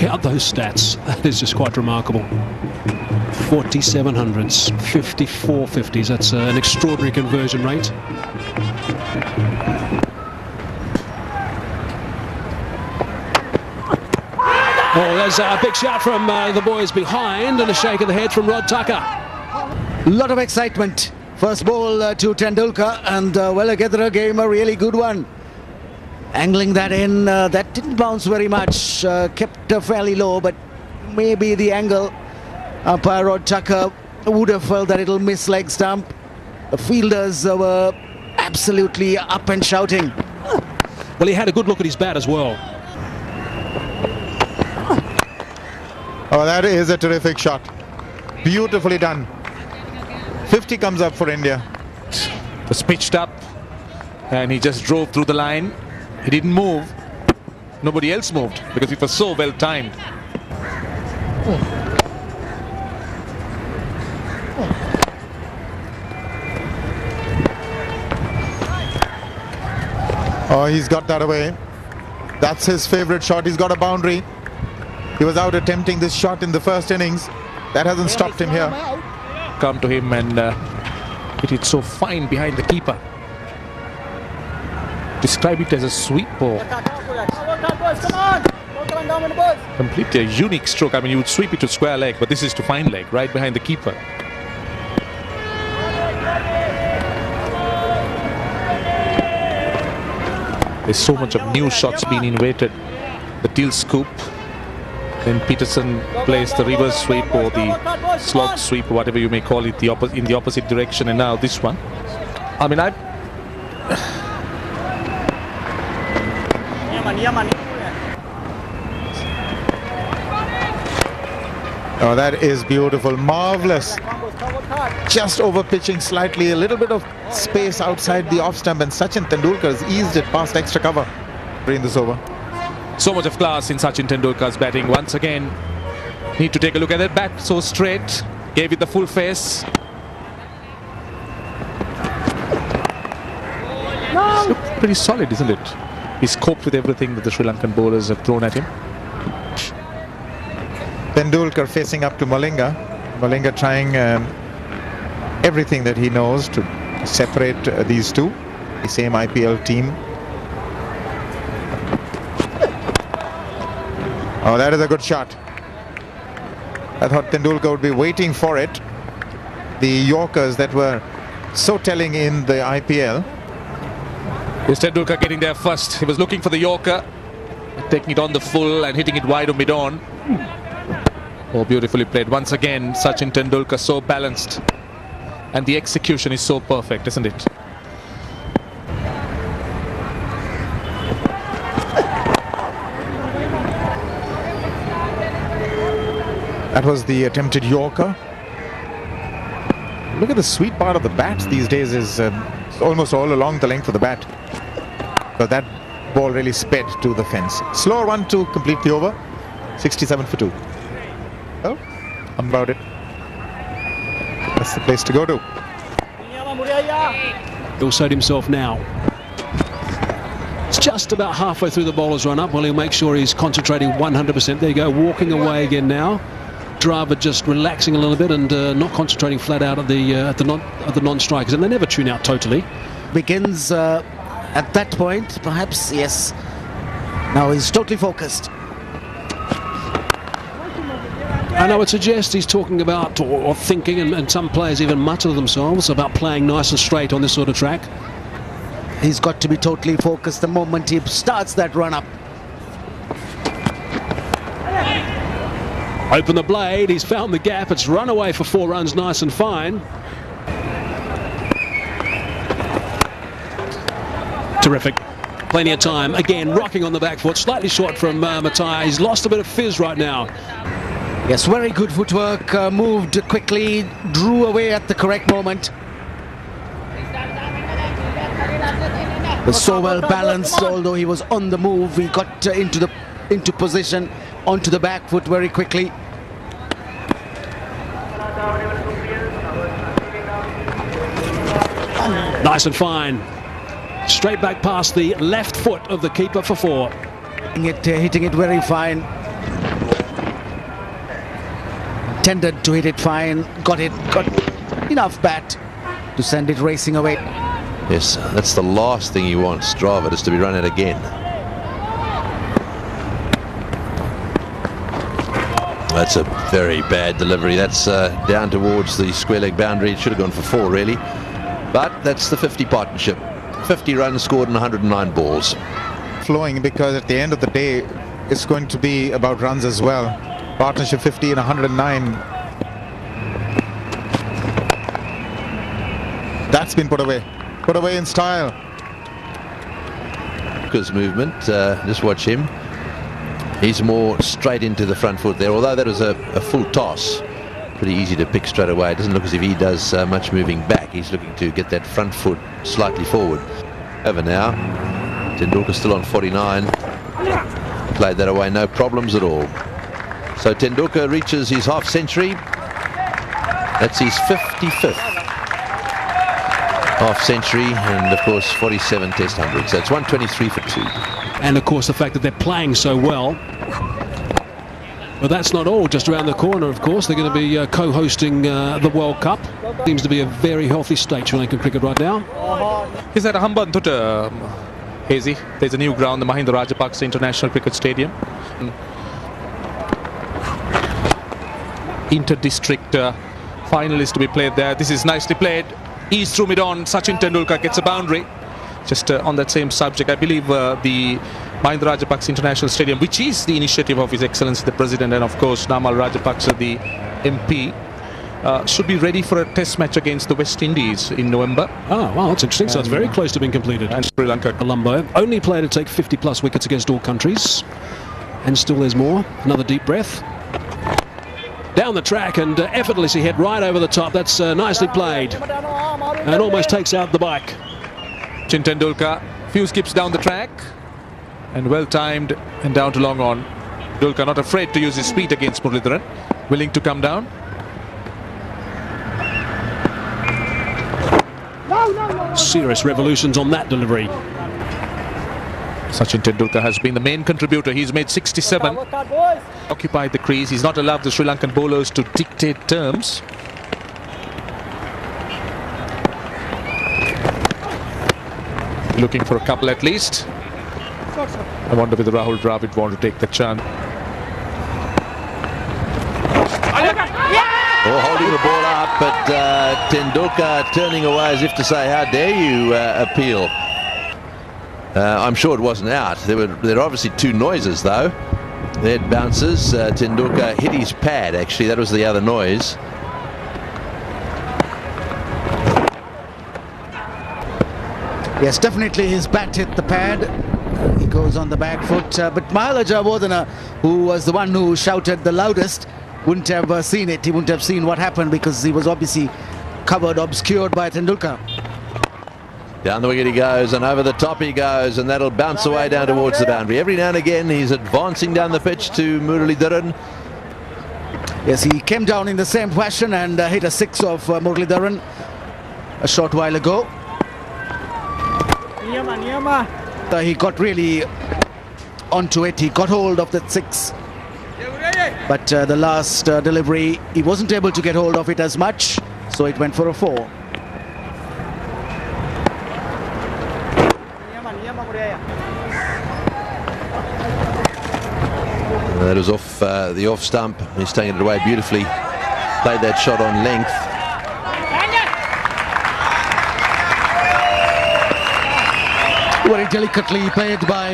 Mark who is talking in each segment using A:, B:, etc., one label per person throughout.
A: count those stats. That is just quite remarkable. 47 hundreds, 54 50s. That's an extraordinary conversion rate. Oh, there's a big shout from the boys behind and a shake of the head from Rod Tucker.
B: A lot of excitement. First ball to Tendulkar, and Wellagadra gave him a really good one. Angling that in, that didn't bounce very much, kept fairly low, but maybe the angle umpire Rod Tucker would have felt that it'll miss leg stump. The fielders were absolutely up and shouting.
A: Well, he had a good look at his bat as well.
C: Oh, that is a terrific shot. Beautifully done. 50 comes up for India.
D: It was pitched up and he just drove through the line. He didn't move. Nobody else moved because it was so well timed.
C: Oh, he's got that away. That's his favorite shot. He's got a boundary. He was out attempting this shot in the first innings. That hasn't stopped him here.
D: Come to him and hit it so fine behind the keeper. Describe it as a sweep ball. Completely a unique stroke. I mean, you would sweep it to square leg, but this is to fine leg, right behind the keeper. There's so much of new shots being invented. The teal scoop. Then Peterson plays the reverse sweep or the slog sweep, or whatever you may call it, in the opposite direction. And now this one. I mean,
C: Oh, that is beautiful. Marvelous. Just over pitching slightly. A little bit of space outside the off stump, and Sachin Tendulkar has eased it past extra cover in this over.
D: So much of class in Sachin Tendulkar's batting. Once again, need to take a look at that bat. So straight, gave it the full face. Looked pretty solid, isn't it? He's coped with everything that the Sri Lankan bowlers have thrown at him.
C: Tendulkar facing up to Malinga. Malinga trying everything that he knows to separate these two. The same IPL team. Oh, that is a good shot. I thought Tendulkar would be waiting for it. The Yorkers that were so telling in the IPL.
D: Here's Tendulkar getting there first. He was looking for the Yorker, taking it on the full and hitting it wide or mid-on. Oh, beautifully played. Once again, Sachin Tendulkar so balanced. And the execution is so perfect, isn't it?
C: That was the attempted Yorker. Look at the sweet part of the bat these days is almost all along the length of the bat. But that ball really sped to the fence. Slower one to complete the over. 67 for 2. Well, about it. That's the place to go to.
A: He'll set himself now. It's just about halfway through the bowler's run up. Well, he'll make sure he's concentrating 100%. There you go, walking away again now. Driver just relaxing a little bit and not concentrating flat out at the non-strikers, and they never tune out totally.
B: Begins at that point, perhaps, yes. Now he's totally focused.
A: And I would suggest he's talking about or thinking, and some players even mutter to themselves about playing nice and straight on this sort of track.
B: He's got to be totally focused the moment he starts that run-up.
A: Open the blade, he's found the gap, it's run away for 4 runs, nice and fine. Terrific. Plenty of time. Again, rocking on the back foot, slightly short from Matai. He's lost a bit of fizz right now.
B: Yes, very good footwork, moved quickly, drew away at the correct moment. Was so well balanced, although he was on the move. He got into position onto the back foot very quickly.
A: Nice and fine. Straight back past the left foot of the keeper for 4.
B: Hitting it very fine. intended to hit it fine, got enough bat to send it racing away.
E: Yes, that's the last thing you want, Strava, is to be run out again. That's a very bad delivery. That's down towards the square leg boundary. It should have gone for 4 really, but that's the 50 partnership. 50 runs scored in 109 balls.
C: Flowing, because at the end of the day it's going to be about runs as well. Partnership 50 and 109. That's been put away in style.
E: His movement, just watch him. He's more straight into the front foot there, although that was a full toss. Pretty easy to pick straight away. It doesn't look as if he does much moving back. He's looking to get that front foot slightly forward. Over now. Tendulkar still on 49. Played that away, no problems at all. So Tendulkar reaches his half century. That's his 55th half century, and of course 47 test hundreds. So it's 123 for 2.
A: And of course the fact that they're playing so well. But that's not all. Just around the corner, of course, they're going to be co-hosting the World Cup. Seems to be a very healthy state, Sri Lankan cricket right now.
D: Is that a Hambantutta, Hazy? There's a new ground, the Mahinda Rajapaksa International Cricket Stadium. Inter-district finalists to be played there. This is nicely played. Ease through mid-on. Sachin Tendulkar gets a boundary. Just on that same subject, I believe the Mahinda Rajapaksa International Stadium, which is the initiative of His Excellency the President and of course Namal Rajapaksa, the MP, should be ready for a test match against the West Indies in November.
A: Oh, wow, that's interesting. So it's very close to being completed.
D: And Sri Lanka.
A: Colombo, only player to take 50 plus wickets against all countries. And still there's more. Another deep breath. Down the track and effortlessly hit right over the top. That's nicely played. And almost takes out the bike.
D: Sachin Tendulkar, few skips down the track. And well timed and down to long on. Tendulkar not afraid to use his speed against Muralidharan. Willing to come down.
A: Serious revolutions on that delivery.
D: Sachin Tendulkar has been the main contributor. He's made 67. Occupied the crease. He's not allowed the Sri Lankan bowlers to dictate terms. Looking for a couple at least. I wonder whether Rahul Dravid want to take the chance.
E: Oh, holding the ball up, but Tendulkar turning away as if to say, how dare you appeal. I'm sure it wasn't out. There were obviously 2 noises though. They had bounces. Tendulkar hit his pad actually. That was the other noise.
B: Yes, definitely his bat hit the pad. He goes on the back foot. But Mahala Jayawardene, who was the one who shouted the loudest, wouldn't have seen it. He wouldn't have seen what happened because he was obviously covered, obscured by Tendulkar.
E: Down the wicket he goes, and over the top he goes, and that'll bounce away down towards the boundary. Every now and again he's advancing down the pitch to Muralidharan.
B: Yes, he came down in the same fashion and hit a 6 of Muralidharan a short while ago. He got really onto it. He got hold of that 6. But the last delivery, he wasn't able to get hold of it as much, so it went for a 4.
E: That was off the off stump. He's taken it away beautifully. Played that shot on length.
B: Very delicately played by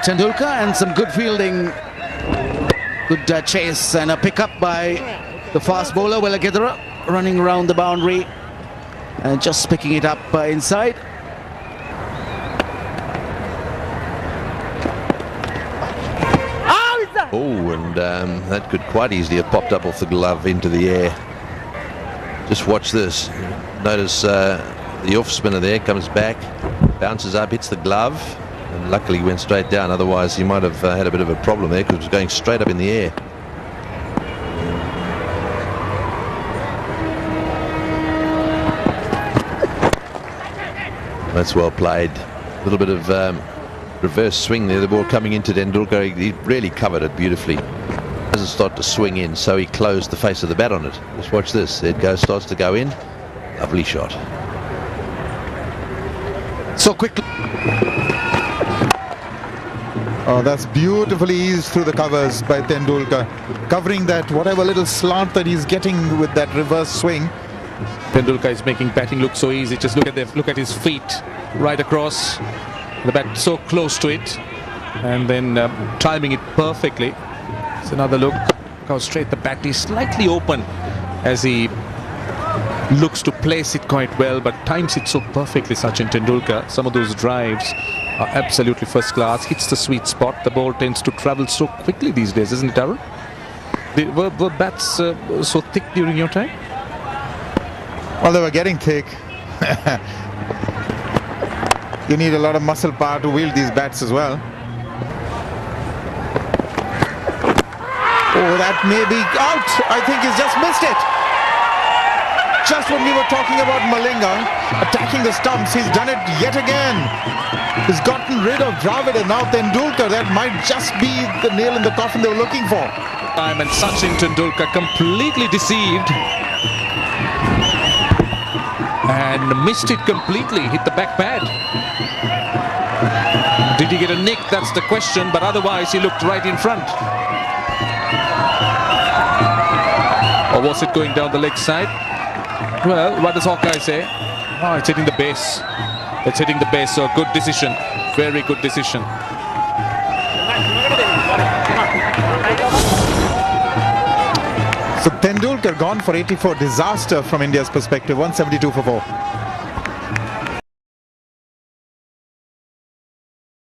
B: Tendulkar, and some good fielding. Good chase and a pickup by the fast bowler Welagedera, running around the boundary and just picking it up inside.
E: Oh, and that could quite easily have popped up off the glove into the air. Just watch this. Notice the off spinner there comes back, bounces up, hits the glove, and luckily went straight down. Otherwise he might have had a bit of a problem there because it was going straight up in the air. That's well played. A little bit of reverse swing there, the ball coming into Tendulkar. He really covered it beautifully. Doesn't start to swing in, so he closed the face of the bat on it. Just watch this. It goes, starts to go in. Lovely shot.
B: So quickly.
C: Oh, that's beautifully eased through the covers by Tendulkar, covering that whatever little slant that he's getting with that reverse swing.
D: Tendulkar is making batting look so easy. Just look at his feet right across the bat, so close to it, and then timing it perfectly. It's another look how straight the bat is, slightly open as he looks to place it quite well, but times it so perfectly. Sachin Tendulkar, some of those drives are absolutely first class. Hits the sweet spot. The ball tends to travel so quickly these days, isn't it, Arun? Were bats so thick during your time?
C: Well, they were getting thick. You need a lot of muscle power to wield these bats as well. Oh, that may be out. I think he's just missed it. Just when we were talking about Malinga attacking the stumps, he's done it yet again. He's gotten rid of Dravid, and now Tendulkar. That might just be the nail in the coffin they were looking for.
D: And Sachin Tendulkar completely deceived and missed it completely. Hit the back pad. Did he get a nick? That's the question. But otherwise, he looked right in front. Or was it going down the leg side? Well, what does Hawkeye say? Oh, it's hitting the base. It's hitting the base, so good decision. Very good decision.
C: So Tendulkar gone for 84. Disaster from India's perspective. 172 for 4.